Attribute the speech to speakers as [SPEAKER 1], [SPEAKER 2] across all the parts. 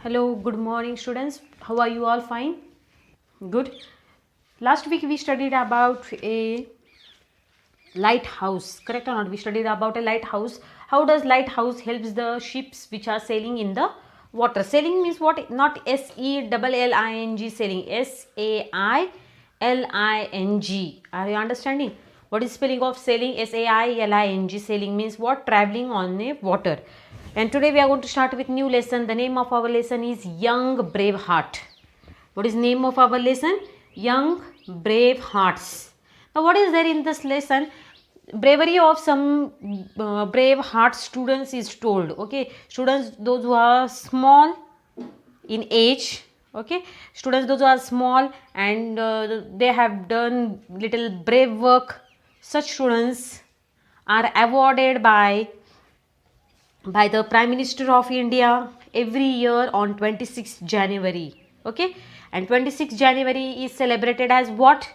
[SPEAKER 1] Hello, good morning, students. How are you all? Fine? Good. Last week we studied about a lighthouse, correct or not? We studied about a lighthouse. How does lighthouse helps the ships which are sailing in the water? Sailing means what? Not SELLING sailing. SAILING. Are you understanding? What is spelling of sailing? SAILING. Sailing means what? Traveling on a water. And today we are going to start with new lesson. The name of our lesson is Young Brave Heart. What is name of our lesson? Young Brave Hearts. Now what is there in this lesson? Bravery of some brave heart students is told. Okay, students those who are small in age. Okay, students those who are small and they have done little brave work. Such students are awarded by the Prime Minister of India every year on 26th January. Okay, and 26th January is celebrated as what?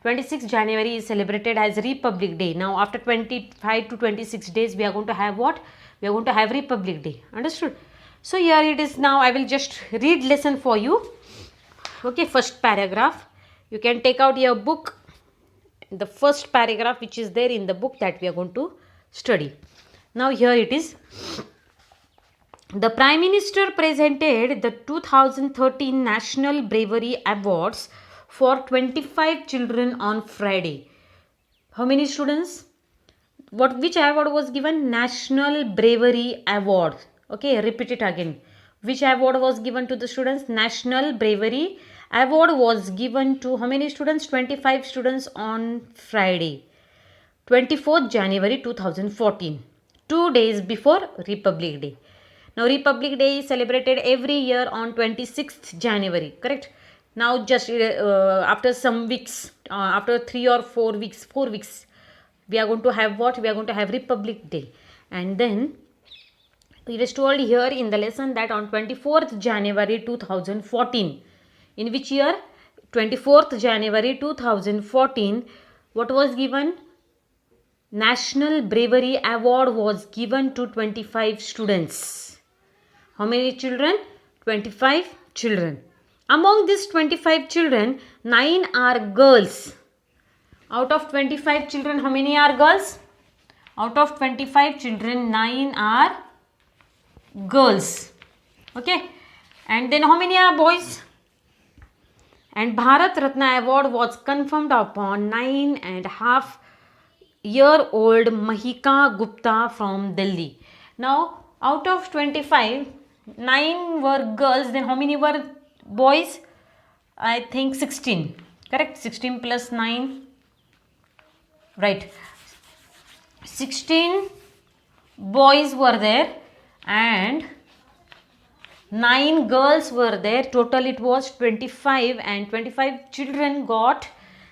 [SPEAKER 1] 26th January is celebrated as Republic Day. Now after 25 to 26 days we are going to have what? We are going to have Republic Day. Understood? So here it is. Now I will just read lesson for you. Okay, first paragraph. You can take out your book. The first paragraph which is there in the book that we are going to study. Now here it is. The Prime Minister presented the 2013 National Bravery Awards for 25 children on Friday. How many students? Which award was given? National Bravery Award. Okay, repeat it again. Which award was given to the students? National Bravery Award was given to how many students? 25 students on Friday, 24th January 2014. 2 days before Republic Day. Now Republic Day is celebrated every year on 26th January, correct? Now just after some weeks, after 3 or 4 weeks, we are going to have what? We are going to have Republic Day. And then it is told here in the lesson that on 24th January 2014, in which year? 24th January 2014, what was given? National Bravery Award was given to 25 students. How many children? 25 children. Among these 25 children, 9 are girls. Out of 25 children, how many are girls? Out of 25 children, 9 are girls. Okay. And then how many are boys? And Bharat Ratna Award was conferred upon 9.5-year-old Mahika Gupta from Delhi. Now, out of 25, 9 were girls. Then how many were boys? I think 16. Correct? 16 plus 9. Right. 16 boys were there and 9 girls were there. Total it was 25 and 25 children got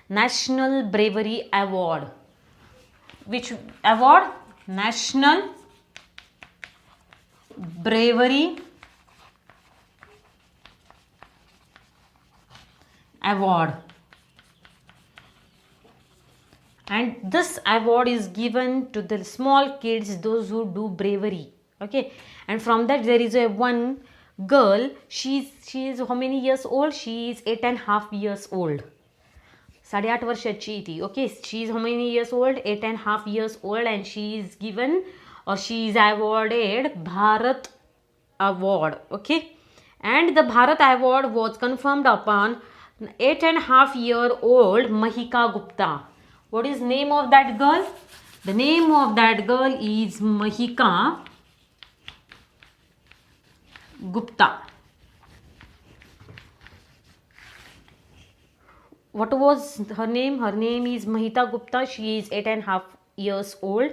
[SPEAKER 1] National Bravery Award. Which award? National Bravery Award. And this award is given to the small kids, those who do bravery. Okay. And from that there is a one girl. She is how many years old? She is 8.5 years old. 8.5 वर्षाची थी. Okay. She is how many years old? 8.5 years old, and she is given or she is awarded Bharat Award. Okay. And the Bharat Award was confirmed upon 8.5-year-old Mahika Gupta. What is name of that girl? The name of that girl is Mahika Gupta. What was her name? Her name is Mahika Gupta. She is 8.5 years old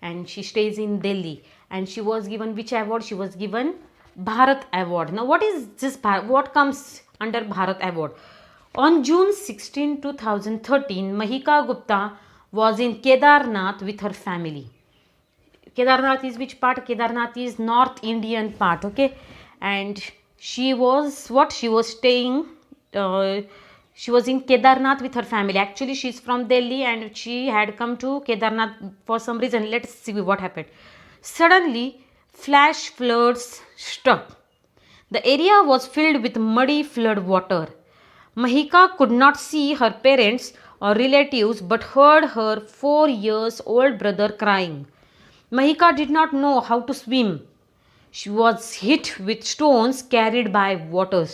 [SPEAKER 1] and she stays in Delhi. And she was given which award? She was given Bharat Award. Now what is this? What comes under Bharat Award? On June 16, 2013, Mahika Gupta was in Kedarnath with her family. Kedarnath is which part? Kedarnath is North Indian part. Okay. And she was what? She was staying... she was in Kedarnath with her family. Actually, she is from Delhi and she had come to Kedarnath for some reason. Let's see what happened. Suddenly, flash floods struck. The area was filled with muddy flood water. Mahika could not see her parents or relatives but heard her 4 years old brother crying. Mahika did not know how to swim. She was hit with stones carried by water.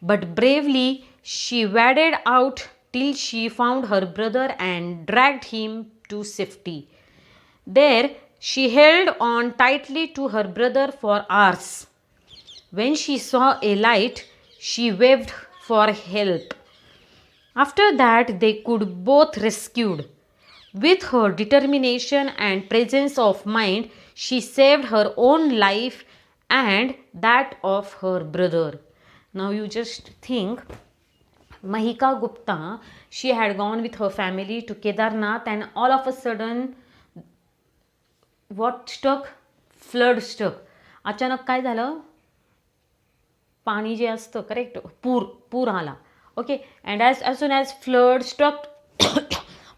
[SPEAKER 1] But bravely she waded out till she found her brother and dragged him to safety. There she held on tightly to her brother for hours. When she saw a light, she waved for help. After that, they could both rescued. With her determination and presence of mind, she saved her own life and that of her brother. Now you just think, Mahika Gupta, she had gone with her family to Kedarnath, and all of a sudden, what struck? Flood struck. अचानक काय झालं? पाणी जे असतं, correct, पूर आला. Okay, and as soon as flood struck,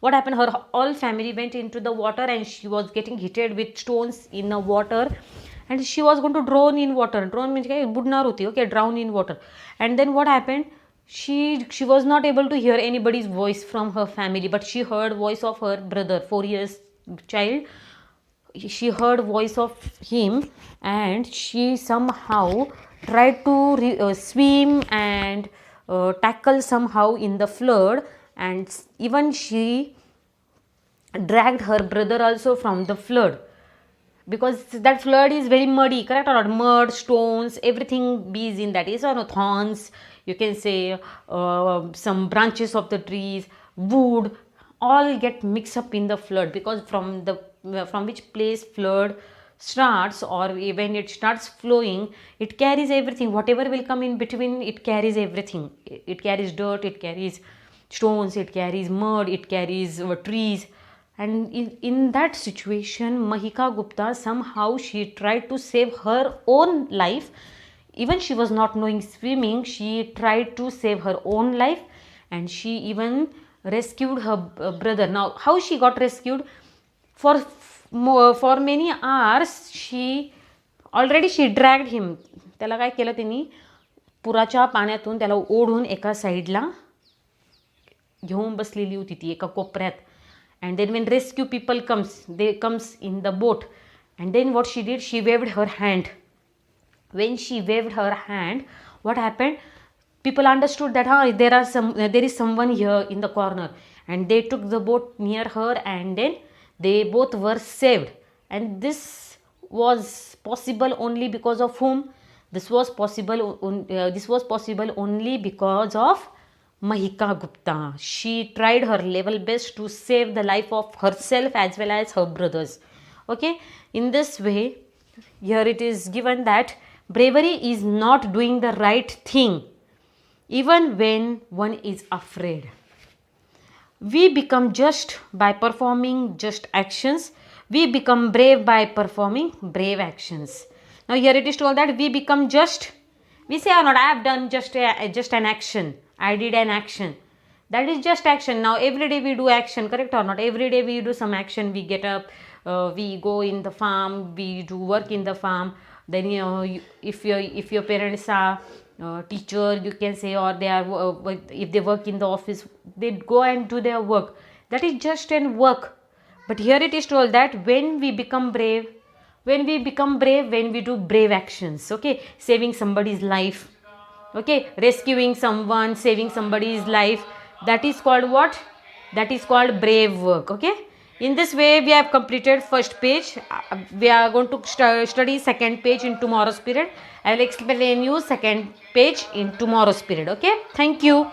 [SPEAKER 1] what happened? Her all family went into the water and she was getting hit with stones in the water and she was going to drown in water. Drown means काय? बुडणार होती. Okay, drown in water. And then what happened? She was not able to hear anybody's voice from her family, but she heard voice of her brother, 4 years child. She heard voice of him and she somehow tried to swim and tackle somehow in the flood, and even she dragged her brother also from the flood, because that flood is very muddy, correct or not? Mud, stones, everything is in that. Is or no, thorns, you can say, some branches of the trees, wood, all get mixed up in the flood, because from which place flood starts, or when it starts flowing, it carries everything. Whatever will come in between, it carries everything. It carries dirt, it carries stones, it carries mud, it carries trees. And in that situation, Mahika Gupta, somehow she tried to save her own life. Even she was not knowing swimming, she tried to save her own life, and she even rescued her brother. Now, how she got rescued? For many hours she dragged him. त्याला काय केलं त्यांनी? पुराच्या पाण्यातून त्याला ओढून एका साईडला घेऊन बसलेली होती ती एका कोपऱ्यात. And then when rescue people comes in the boat, and then what she did, she waved her hand. When she waved her hand, what happened? People understood that there is someone here in the corner, and they took the boat near her, and then they both were saved. And this was possible only because of whom? This was possible only because of Mahika Gupta. She tried her level best to save the life of herself as well as her brothers. Okay, in this way, here it is given that bravery is not doing the right thing even when one is afraid. We become just by performing just actions. We become brave by performing brave actions. Now here it is told that we become just. We say or not, I have done just an action. I did an action. That is just action. Now every day we do action, correct or not? Every day we do some action. We get up, we go in the farm, we do work in the farm. Then if your parents are teacher, you can say, or they are if they work in the office, they go and do their work. That is just an work. But here it is told that when we become brave, when we do brave actions, okay, saving somebody's life, okay, rescuing someone, saving somebody's life, that is called what? That is called brave work. Okay, in this way we have completed first page. We are going to study second page in tomorrow's period. I will explain you second page in tomorrow's period. Okay, thank you.